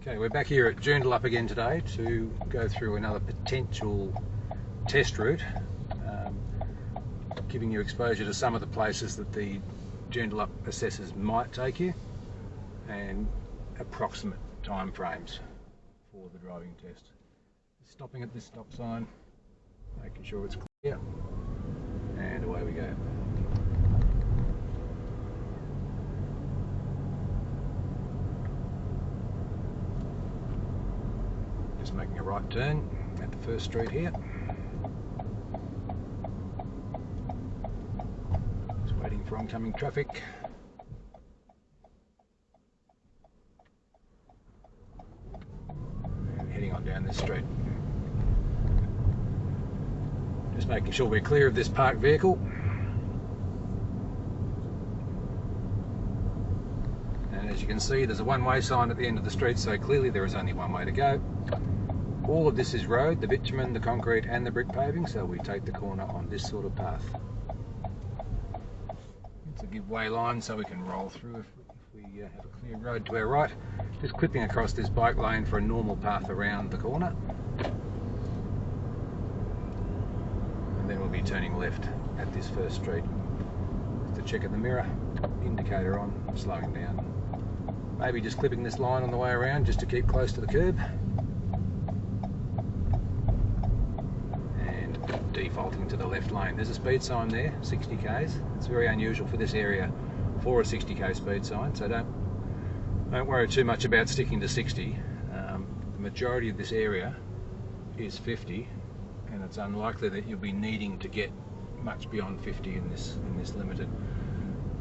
Okay, we're back here at Joondalup again today to go through another potential test route, giving you exposure to some of the places that the Joondalup assessors might take you and approximate time frames for the driving test. Stopping at this stop sign, making sure it's clear, and away we go. Just making a right turn at the first street here. Just waiting for oncoming traffic. And heading on down this street. Just making sure we're clear of this parked vehicle. And as you can see, there's a one-way sign at the end of the street, so clearly there is only one way to go. All of this is road, the bitumen, the concrete and the brick paving, so we take the corner on this sort of path. It's a give-way line so we can roll through if we have a clear road to our right. Just clipping across this bike lane for a normal path around the corner. And then we'll be turning left at this first street. Just to check at the mirror, indicator on, slowing down. Maybe just clipping this line on the way around just to keep close to the curb. Defaulting to the left lane. There's a speed sign there, 60 k's. It's very unusual for this area for a 60k speed sign, so don't worry too much about sticking to 60. The majority of this area is 50, and it's unlikely that you'll be needing to get much beyond 50 in this limited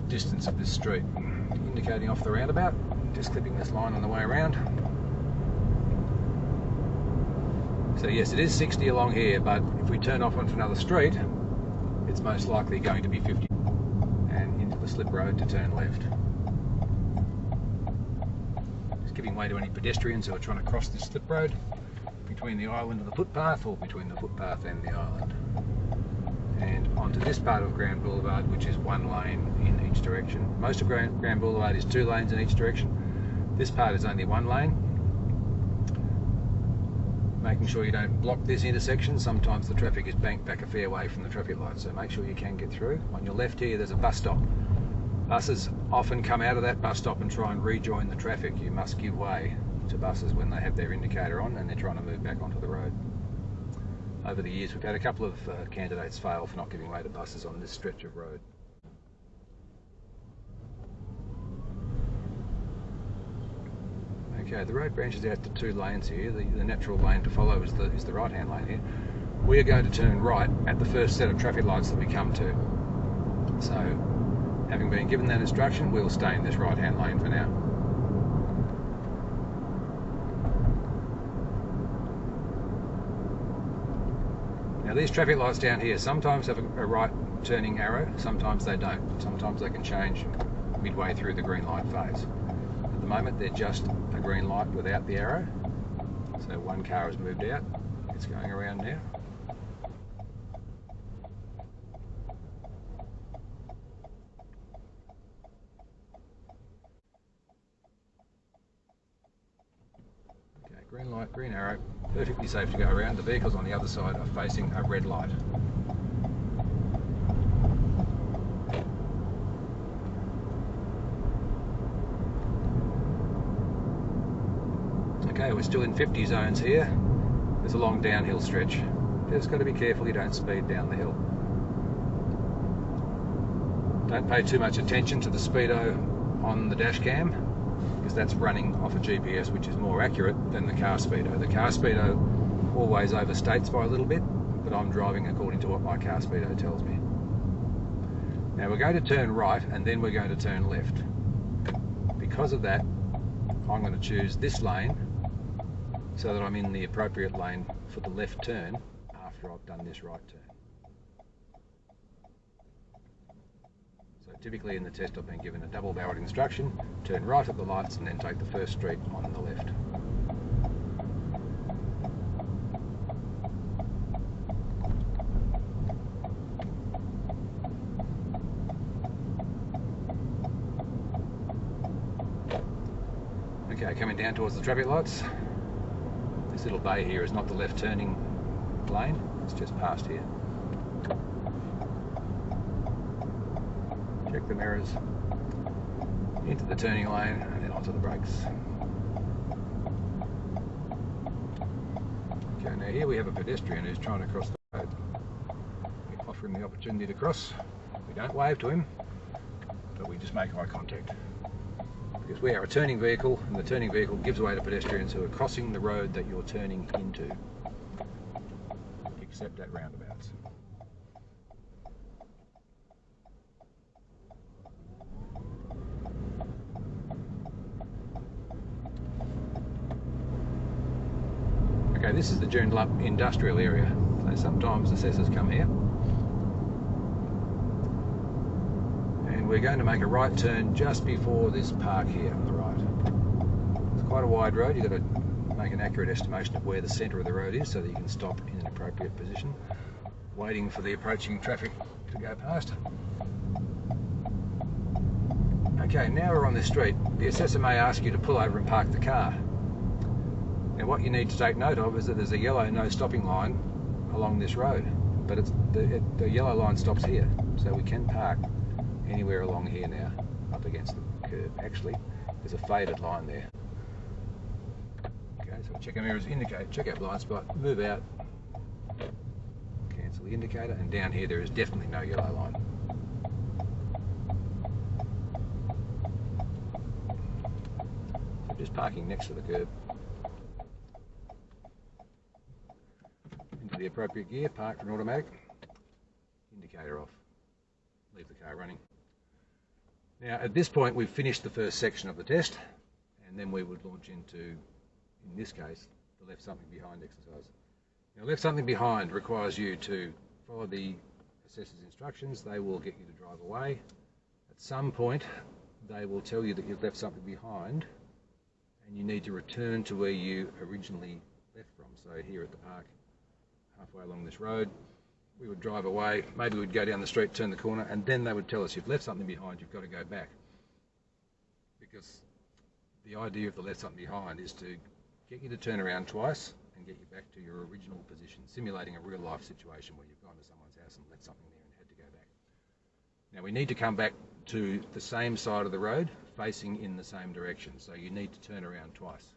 distance of this street. Indicating off the roundabout, just clipping this line on the way around. So yes, it is 60 along here, but if we turn off onto another street, it's most likely going to be 50 and into the slip road to turn left. Just giving way to any pedestrians who are trying to cross this slip road between the island and the footpath, or between the footpath and the island. And onto this part of Grand Boulevard, which is one lane in each direction. Most of Grand Boulevard is 2 lanes in each direction. This part is only 1 lane. Making sure you don't block this intersection. Sometimes the traffic is banked back a fair way from the traffic light, so make sure you can get through. On your left here there's a bus stop. Buses often come out of that bus stop and try and rejoin the traffic. You must give way to buses when they have their indicator on and they're trying to move back onto the road. Over the years we've had a couple of candidates fail for not giving way to buses on this stretch of road. Okay, the road branches out to 2 lanes here. The natural lane to follow is the right-hand lane here. We are going to turn right at the first set of traffic lights that we come to. So, having been given that instruction, we'll stay in this right-hand lane for now. Now these traffic lights down here sometimes have a right turning arrow, sometimes they don't. Sometimes they can change midway through the green light phase. At the moment they're just a green light without the arrow, so one car has moved out, it's going around now. Okay, green light, green arrow, perfectly safe to go around. The vehicles on the other side are facing a red light. Okay, we're still in 50 zones here. There's a long downhill stretch. Just got to be careful you don't speed down the hill. Don't pay too much attention to the speedo on the dash cam, because that's running off a GPS which is more accurate than the car speedo. The car speedo always overstates by a little bit, but I'm driving according to what my car speedo tells me. Now we're going to turn right and then we're going to turn left. Because of that, I'm going to choose this lane so that I'm in the appropriate lane for the left turn after I've done this right turn. So typically in the test I've been given a double-barreled instruction, turn right at the lights and then take the first street on the left. Okay, coming down towards the traffic lights. This little bay here is not the left turning lane, it's just past here. Check the mirrors, into the turning lane and then onto the brakes. Okay, now here we have a pedestrian who's trying to cross the road. We offer him the opportunity to cross. We don't wave to him, but we just make eye contact. Because we are a turning vehicle, and the turning vehicle gives way to pedestrians who are crossing the road that you're turning into, except at roundabouts. Okay, this is the Joondalup industrial area, so sometimes assessors come here. And we're going to make a right turn just before this park here on the right. It's quite a wide road, you've got to make an accurate estimation of where the centre of the road is so that you can stop in an appropriate position, waiting for the approaching traffic to go past. Okay, now we're on this street. The assessor may ask you to pull over and park the car. Now what you need to take note of is that there's a yellow no stopping line along this road, but the yellow line stops here, so we can park anywhere along here now, up against the curb. Actually, there's a faded line there. Okay, so check our mirrors, indicate, check our blind spot, move out, cancel the indicator, and down here there is definitely no yellow line. So just parking next to the curb. Into the appropriate gear, park for an automatic, indicator off, leave the car running. Now at this point we've finished the first section of the test, and then we would launch into, in this case, the left something behind exercise. Now left something behind requires you to follow the assessor's instructions. They will get you to drive away. At some point they will tell you that you've left something behind and you need to return to where you originally left from. So here at the park, halfway along this road, we would drive away, maybe we'd go down the street, turn the corner, and then they would tell us you've left something behind, you've got to go back. Because the idea of the left something behind is to get you to turn around twice and get you back to your original position, simulating a real life situation where you've gone to someone's house and left something there and had to go back. Now we need to come back to the same side of the road, facing in the same direction, so you need to turn around twice.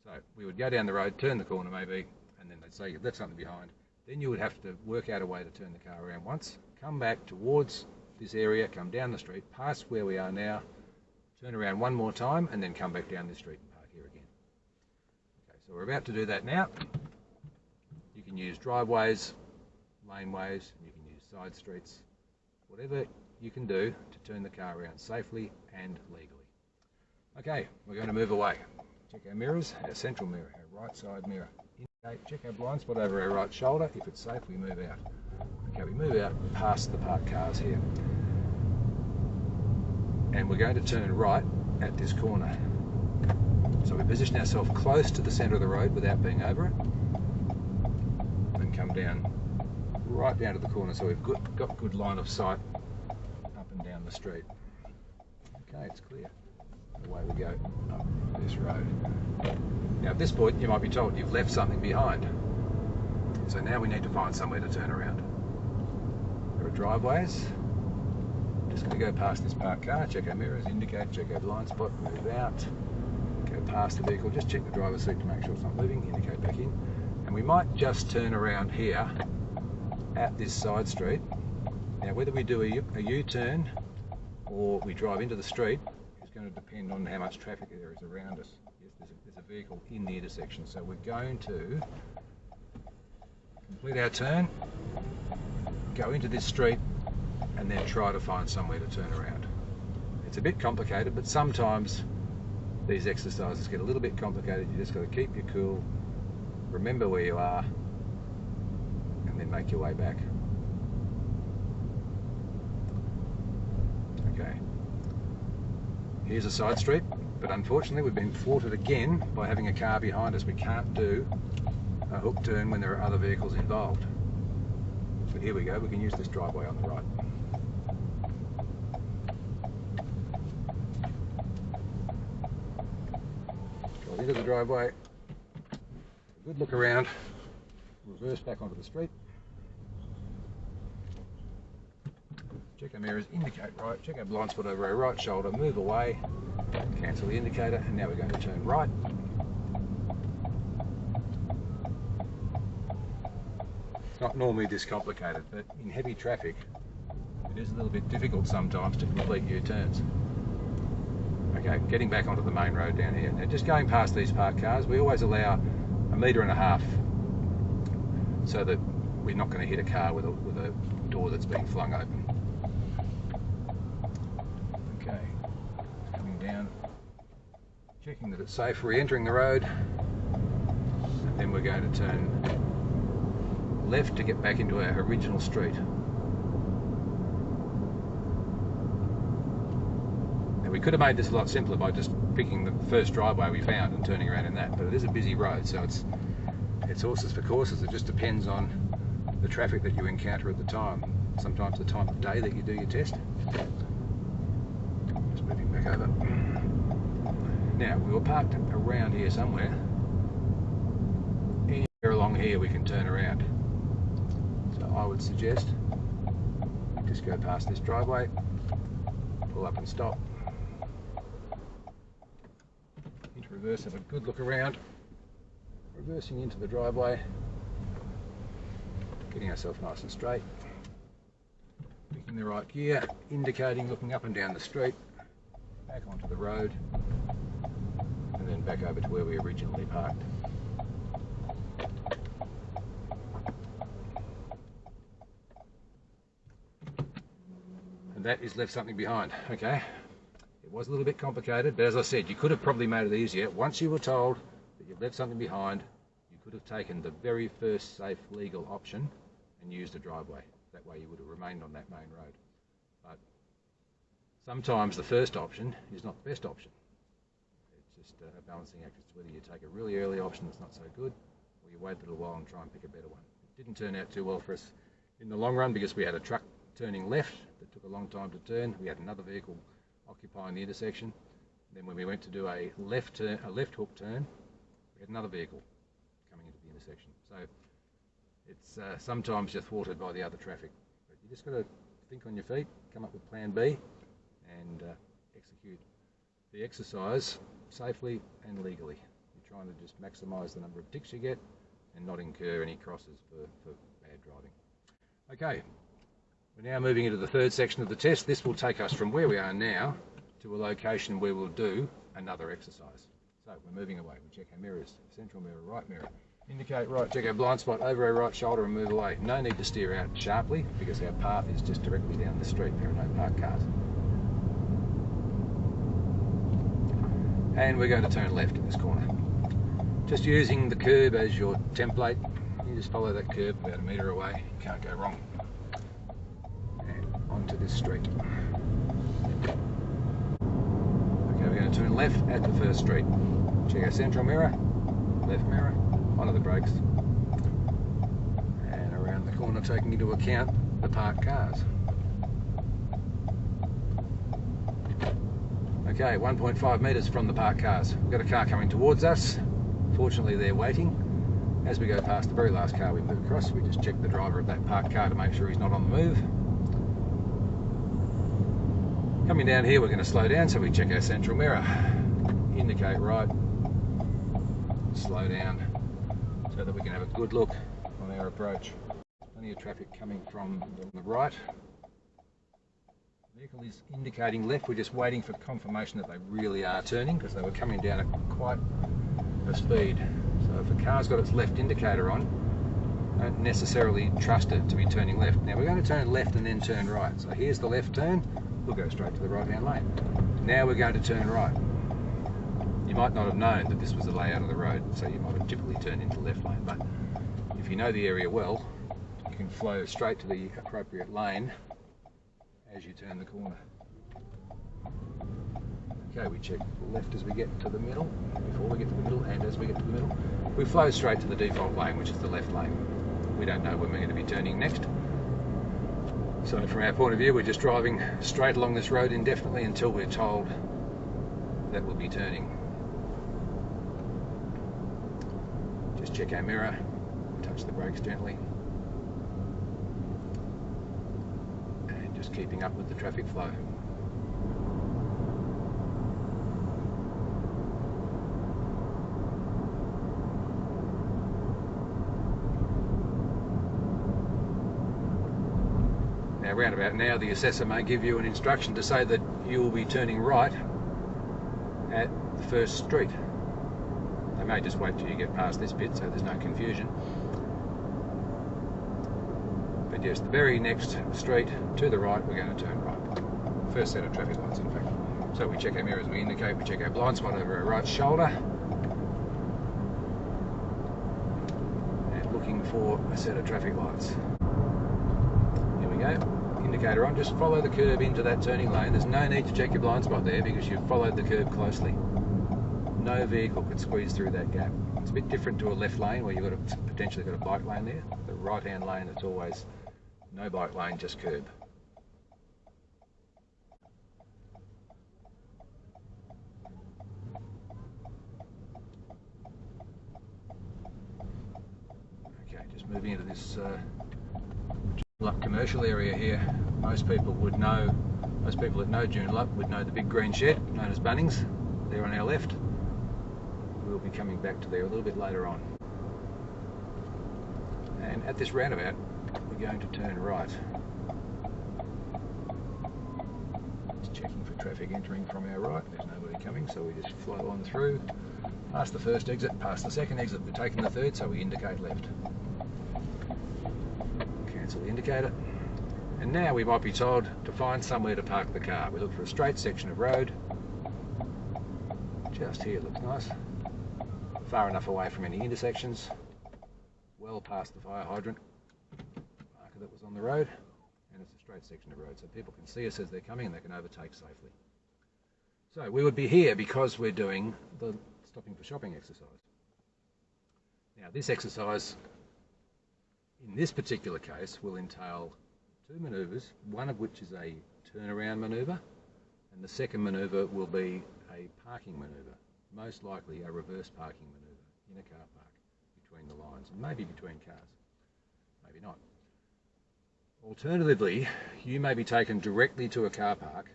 So we would go down the road, turn the corner maybe, and then they'd say you've left something behind. Then you would have to work out a way to turn the car around once, come back towards this area, come down the street, past where we are now, turn around one more time, and then come back down this street and park here again. Okay, so we're about to do that now. You can use driveways, laneways, you can use side streets, whatever you can do to turn the car around safely and legally. Okay, we're going to move away. Check our mirrors, our central mirror, our right side mirror. Check our blind spot over our right shoulder. If it's safe, we move out. Okay, we move out past the parked cars here. And we're going to turn right at this corner. So we position ourselves close to the centre of the road without being over it. And come down, right down to the corner so we've got good line of sight up and down the street. Okay, it's clear. Away we go up this road. Now at this point you might be told you've left something behind. So now we need to find somewhere to turn around. There are driveways. Just going to go past this parked car, check our mirrors, indicate, check our blind spot, move out, go past the vehicle, just check the driver's seat to make sure it's not moving, indicate back in. And we might just turn around here at this side street. Now whether we do a U-turn or we drive into the street is going to depend on how much traffic there is around us. Yes, there's a vehicle in the intersection, so we're going to complete our turn, go into this street, and then try to find somewhere to turn around. It's a bit complicated, but sometimes these exercises get a little bit complicated. You just got to keep your cool, remember where you are, and then make your way back. Okay. Here's a side street, but unfortunately we've been thwarted again by having a car behind us. We can't do a hook turn when there are other vehicles involved. But here we go, we can use this driveway on the right. pull into the driveway, a good look around, reverse back onto the street, check our mirrors, indicate right, check our blind spot over our right shoulder, move away, cancel the indicator, and now we're going to turn right. It's not normally this complicated, but in heavy traffic it is a little bit difficult sometimes to complete U-turns. Okay, getting back onto the main road down here. Now just going past these parked cars, we always allow 1.5 meters so that we're not going to hit a car with a door that's being flung open. Okay, coming down, checking that it's safe, re-entering the road, and then we're going to turn left to get back into our original street. We could have made this a lot simpler by just picking the first driveway we found and turning around in that, but it is a busy road, so it's horses for courses. It just depends on the traffic that you encounter at the time. Sometimes the time of day that you do your test. Just moving back over. Now, we were parked around here somewhere. Anywhere along here we can turn around. So I would suggest we just go past this driveway, pull up and stop. Reverse, have a good look around, reversing into the driveway, getting ourselves nice and straight, picking the right gear, indicating, looking up and down the street, back onto the road, and then back over to where we originally parked. And that is left something behind. Okay. It was a little bit complicated, but as I said, you could have probably made it easier. Once you were told that you've left something behind, you could have taken the very first safe legal option and used a driveway. That way you would have remained on that main road. But sometimes the first option is not the best option. It's just a balancing act as to whether you take a really early option that's not so good, or you wait a little while and try and pick a better one. It didn't turn out too well for us in the long run because we had a truck turning left that took a long time to turn. We had another vehicle occupying the intersection. Then when we went to do a left hook turn, we had another vehicle coming into the intersection. So it's sometimes you're thwarted by the other traffic. But you just got to think on your feet, come up with plan B, and execute the exercise safely and legally. You're trying to just maximise the number of ticks you get and not incur any crosses for bad driving. Okay. We're now moving into the third section of the test. This will take us from where we are now to a location where we'll do another exercise. So we're moving away. We check our mirrors, central mirror, right mirror. Indicate right, check our blind spot over our right shoulder and move away. No need to steer out sharply because our path is just directly down the street. There are no parked cars. And we're going to turn left in this corner. Just using the curb as your template. You just follow that curb about 1 metre away. You can't go wrong. Onto this street. Okay, we're going to turn left at the first street. Check our central mirror, left mirror, onto the brakes, and around the corner, taking into account the parked cars. Okay, 1.5 metres from the parked cars. We've got a car coming towards us. Fortunately, they're waiting. As we go past the very last car we move across, we just check the driver of that parked car to make sure he's not on the move. Coming down here, we're going to slow down, so we check our central mirror. Indicate right, slow down, so that we can have a good look on our approach. Plenty of traffic coming from the right. The vehicle is indicating left. We're just waiting for confirmation that they really are turning because they were coming down at quite a speed. So if a car's got its left indicator on, don't necessarily trust it to be turning left. Now we're going to turn left and then turn right. So here's the left turn. We'll go straight to the right-hand lane. Now we're going to turn right. You might not have known that this was the layout of the road, so you might have typically turned into left lane, but if you know the area well, you can flow straight to the appropriate lane as you turn the corner. Okay, we check left as we get to the middle, before we get to the middle, and as we get to the middle. We flow straight to the default lane, which is the left lane. We don't know when we're going to be turning next. So from our point of view, we're just driving straight along this road indefinitely until we're told that we'll be turning. Just check our mirror, touch the brakes gently, and just keeping up with the traffic flow. Now round about now, the assessor may give you an instruction to say that you will be turning right at the first street. They may just wait till you get past this bit so there's no confusion. But yes, the very next street to the right, we're going to turn right. First set of traffic lights, in fact. So we check our mirrors, we indicate, we check our blind spot over our right shoulder. And looking for a set of traffic lights. Here we go. Indicator on, just follow the curb into that turning lane. There's no need to check your blind spot there because you've followed the curb closely. No vehicle could squeeze through that gap. It's a bit different to a left lane where you've potentially got a bike lane there. The right hand lane, it's always no bike lane, just curb. Okay, just moving into this commercial area here. Most people that know Joondalup would know the big green shed known as Bunnings there on our left. We'll be coming back to there a little bit later on. And at this roundabout we're going to turn right. Just checking for traffic entering from our right. There's nobody coming, so we just flow on through, past the first exit, past the second exit. We're taking the third, so we indicate left. Cancel the indicator. And now we might be told to find somewhere to park the car. We look for a straight section of road. Just here looks nice. Far enough away from any intersections. Well past the fire hydrant marker that was on the road. And it's a straight section of road so people can see us as they're coming and they can overtake safely. So we would be here because we're doing the stopping for shopping exercise. Now this exercise, in this particular case, will entail two manoeuvres, one of which is a turnaround manoeuvre, and the second manoeuvre will be a parking manoeuvre, most likely a reverse parking manoeuvre in a car park between the lines, and maybe between cars, maybe not. Alternatively, you may be taken directly to a car park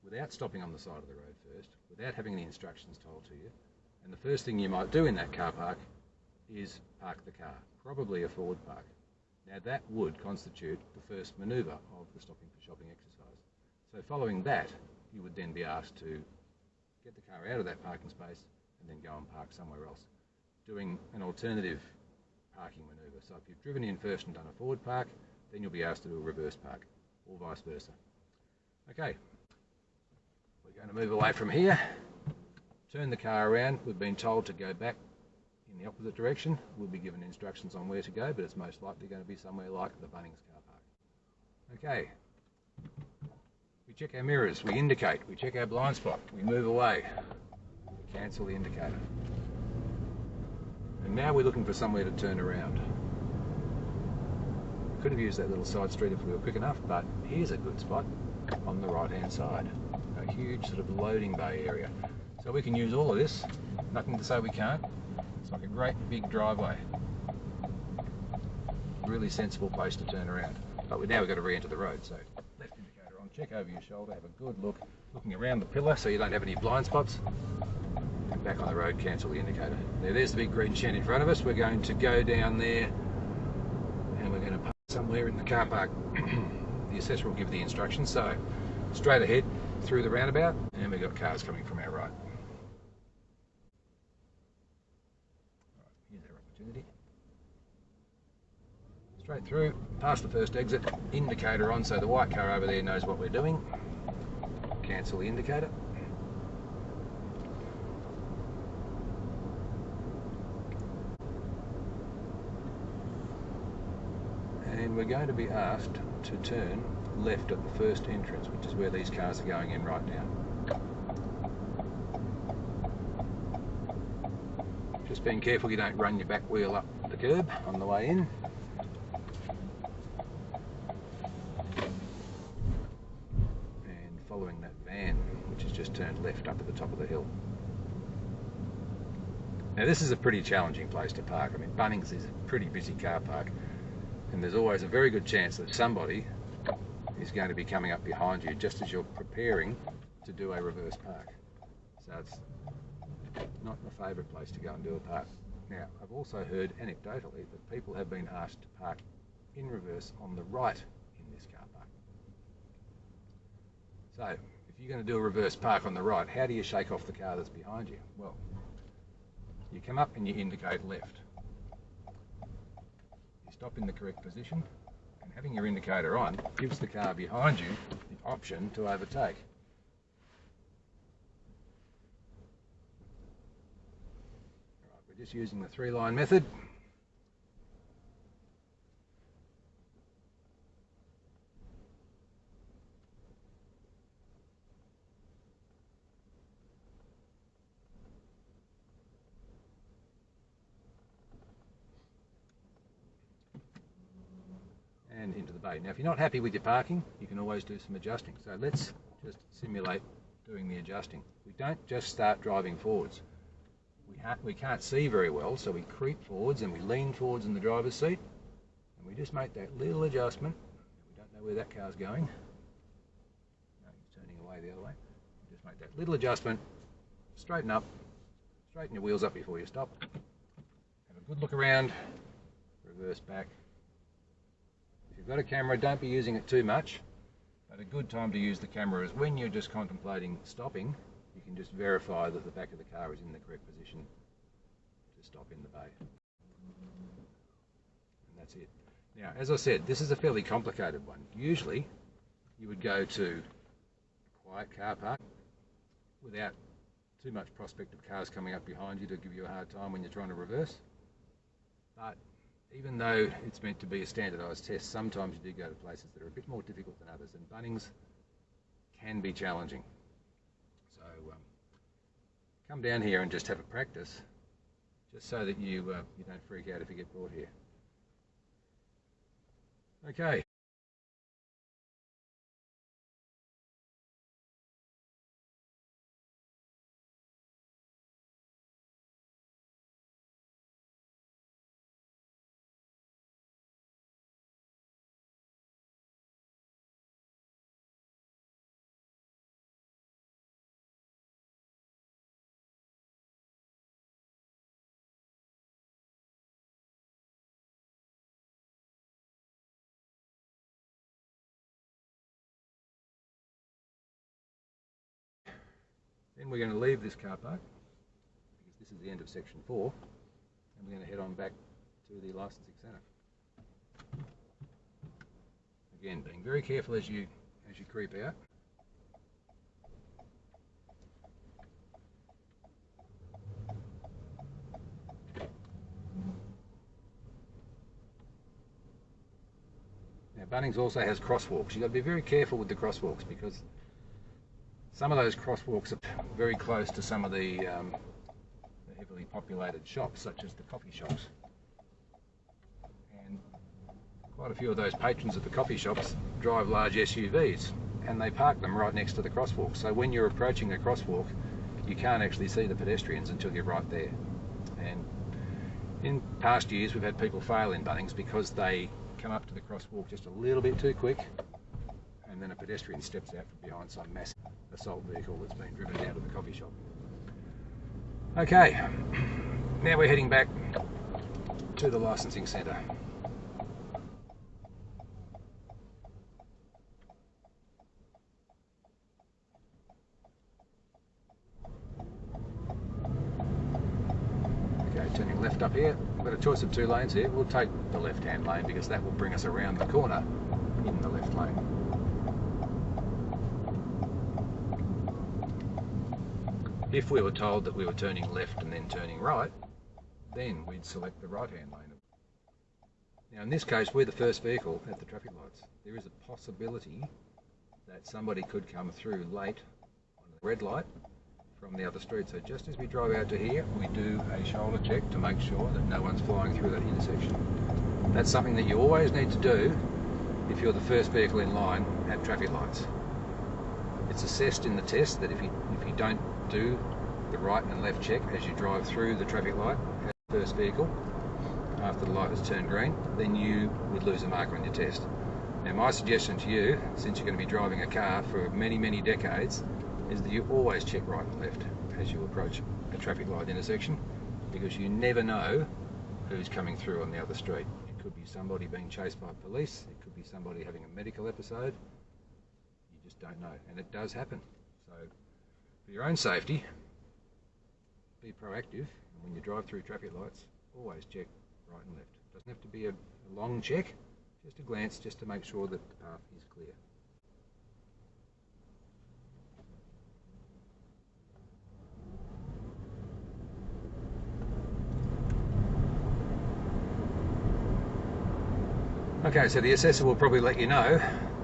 without stopping on the side of the road first, without having any instructions told to you, and the first thing you might do in that car park is park the car, probably a forward park. Now that would constitute the first manoeuvre of the stopping for shopping exercise. So following that, you would then be asked to get the car out of that parking space and then go and park somewhere else, doing an alternative parking manoeuvre. So if you've driven in first and done a forward park, then you'll be asked to do a reverse park, or vice versa. Okay, we're going to move away from here, turn the car around. We've been told to go back in the opposite direction. We'll be given instructions on where to go, but it's most likely going to be somewhere like the Bunnings car park. Okay, we check our mirrors, we indicate, we check our blind spot, we move away, we cancel the indicator. And now we're looking for somewhere to turn around. We could have used that little side street if we were quick enough, but here's a good spot on the right hand side. A huge sort of loading bay area. So we can use all of this, nothing to say we can't. It's like a great big driveway. Really sensible place to turn around. But now we've got to re-enter the road, so left indicator on, check over your shoulder, have a good look, looking around the pillar so you don't have any blind spots. And back on the road, cancel the indicator. Now there's the big green shed in front of us. We're going to go down there and we're going to park somewhere in the car park. The assessor will give the instructions, so straight ahead through the roundabout, and we've got cars coming from our right. Here's our opportunity. Straight through, past the first exit, indicator on so the white car over there knows what we're doing. Cancel the indicator. And we're going to be asked to turn left at the first entrance, which is where these cars are going in right now. Just being careful you don't run your back wheel up the curb on the way in. And following that van, which has just turned left up at the top of the hill. Now this is a pretty challenging place to park. I mean, Bunnings is a pretty busy car park, and there's always a very good chance that somebody is going to be coming up behind you just as you're preparing to do a reverse park. So it's not my favourite place to go and do a park. Now, I've also heard anecdotally that people have been asked to park in reverse on the right in this car park. So, if you're going to do a reverse park on the right, how do you shake off the car that's behind you? Well, you come up and you indicate left. You stop in the correct position, and having your indicator on gives the car behind you the option to overtake. Right, we're just using the 3-line method. And into the bay. Now if you're not happy with your parking, you can always do some adjusting. So let's just simulate doing the adjusting. We don't just start driving forwards. We can't see very well, so we creep forwards and we lean forwards in the driver's seat, and we just make that little adjustment. We don't know where that car's going. No, he's turning away the other way. Just make that little adjustment, straighten up, straighten your wheels up before you stop. Have a good look around, reverse back. If you've got a camera, don't be using it too much, but a good time to use the camera is when you're just contemplating stopping. You can just verify that the back of the car is in the correct position to stop in the bay. And that's it. Now, as I said, this is a fairly complicated one. Usually, you would go to a quiet car park without too much prospect of cars coming up behind you to give you a hard time when you're trying to reverse. But even though it's meant to be a standardised test, sometimes you do go to places that are a bit more difficult than others, and Bunnings can be challenging. So come down here and just have a practice, just so that you don't freak out if you get brought here. Okay. Then we're going to leave this car park, because this is the end of section 4, and we're going to head on back to the licensing centre. Again, being very careful as you creep out. Now, Bunnings also has crosswalks. You've got to be very careful with the crosswalks, because some of those crosswalks are very close to some of the heavily populated shops, such as the coffee shops. And quite a few of those patrons at the coffee shops drive large SUVs, and they park them right next to the crosswalk. So when you're approaching a crosswalk, you can't actually see the pedestrians until you're right there. And in past years, we've had people fail in Bunnings because they come up to the crosswalk just a little bit too quick, and then a pedestrian steps out from behind some massive assault vehicle that's been driven down to the coffee shop. Okay, now we're heading back to the licensing centre. Okay, turning left up here. We've got a choice of 2 lanes here. We'll take the left-hand lane because that will bring us around the corner in the left lane. If we were told that we were turning left and then turning right, then we'd select the right-hand lane. Now in this case, we're the first vehicle at the traffic lights. There is a possibility that somebody could come through late on the red light from the other street. So just as we drive out to here, we do a shoulder check to make sure that no one's flying through that intersection. That's something that you always need to do if you're the first vehicle in line at traffic lights. It's assessed in the test that if you don't do the right and left check as you drive through the traffic light as the first vehicle after the light has turned green, then you would lose a mark on your test. Now my suggestion to you, since you're going to be driving a car for many, many decades, is that you always check right and left as you approach a traffic light intersection, because you never know who's coming through on the other street. It could be somebody being chased by police, it could be somebody having a medical episode, you just don't know, and it does happen. So for your own safety, be proactive, and when you drive through traffic lights, always check right and left. It doesn't have to be a long check, just a glance, just to make sure that the path is clear. Okay, so the assessor will probably let you know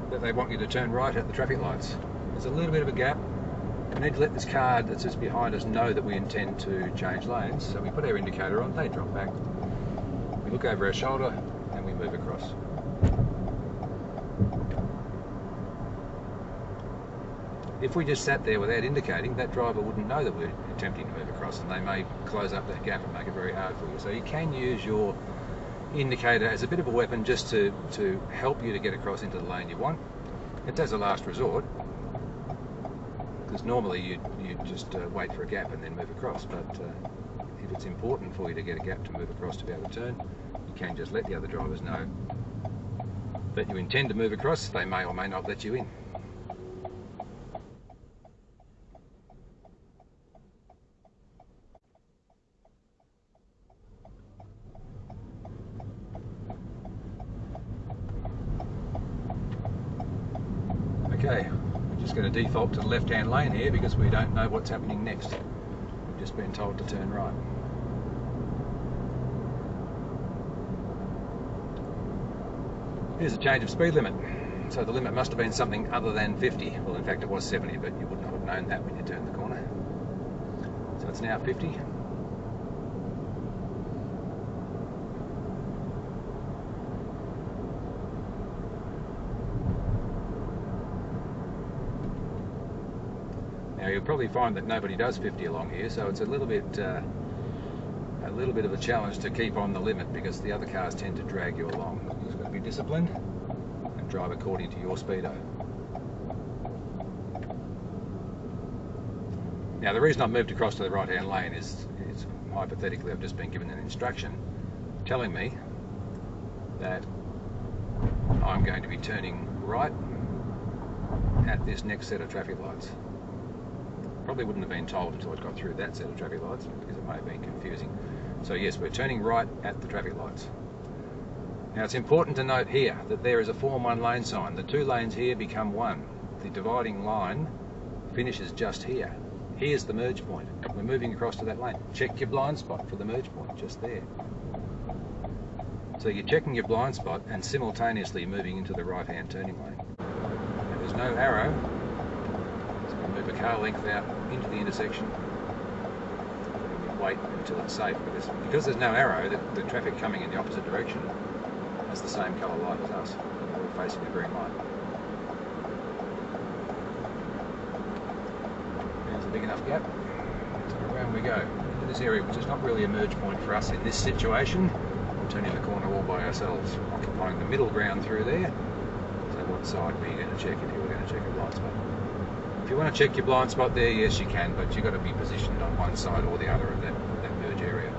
that they want you to turn right at the traffic lights. There's a little bit of a gap. We need to let this car that's just behind us know that we intend to change lanes. So we put our indicator on, they drop back. We look over our shoulder and we move across. If we just sat there without indicating, that driver wouldn't know that we're attempting to move across, and they may close up that gap and make it very hard for you. So you can use your indicator as a bit of a weapon just to help you to get across into the lane you want. It's as a last resort, because normally you just wait for a gap and then move across, but if it's important for you to get a gap to move across to be able to turn, you can just let the other drivers know that you intend to move across. They may or may not let you in. Okay, we're just going to default to the left-hand lane here because we don't know what's happening next. We've just been told to turn right. Here's a change of speed limit. So the limit must have been something other than 50. Well, in fact it was 70, but you would not have known that when you turned the corner. So it's now 50. Now you'll probably find that nobody does 50 along here, so it's a little bit of a challenge to keep on the limit because the other cars tend to drag you along. You've just got to be disciplined and drive according to your speedo. Now the reason I've moved across to the right hand lane is hypothetically I've just been given an instruction telling me that I'm going to be turning right at this next set of traffic lights. Probably wouldn't have been told until I'd got through that set of traffic lights because it may have been confusing. So yes, we're turning right at the traffic lights. Now it's important to note here that there is a Form 1 lane sign. The two lanes here become one. The dividing line finishes just here. Here's the merge point. We're moving across to that lane. Check your blind spot for the merge point, just there. So you're checking your blind spot and simultaneously moving into the right-hand turning lane. Now, there's no arrow, so we'll move a car length out into the intersection. Wait until it's safe, because there's no arrow, the traffic coming in the opposite direction has the same colour light as us. We're facing the green light. There's a big enough gap, so around we go into this area, which is not really a merge point for us in this situation. We're turning the corner all by ourselves, occupying the middle ground through there. So what side were you going to check if you were going to check a blind spot? If you want to check your blind spot there, yes you can, but you've got to be positioned on one side or the other of that merge area.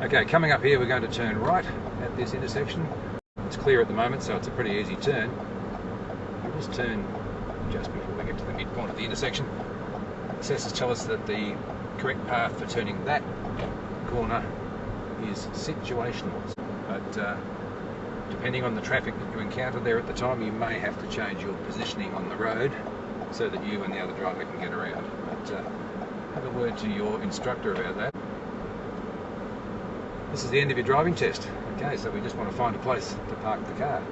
Okay, coming up here we're going to turn right at this intersection. It's clear at the moment, so it's a pretty easy turn. We'll just turn just before we get to the midpoint of the intersection. Assessors tell us that the correct path for turning that corner is situational, but depending on the traffic that you encounter there at the time, you may have to change your positioning on the road so that you and the other driver can get around. But have a word to your instructor about that. This is the end of your driving test. Okay, so we just want to find a place to park the car.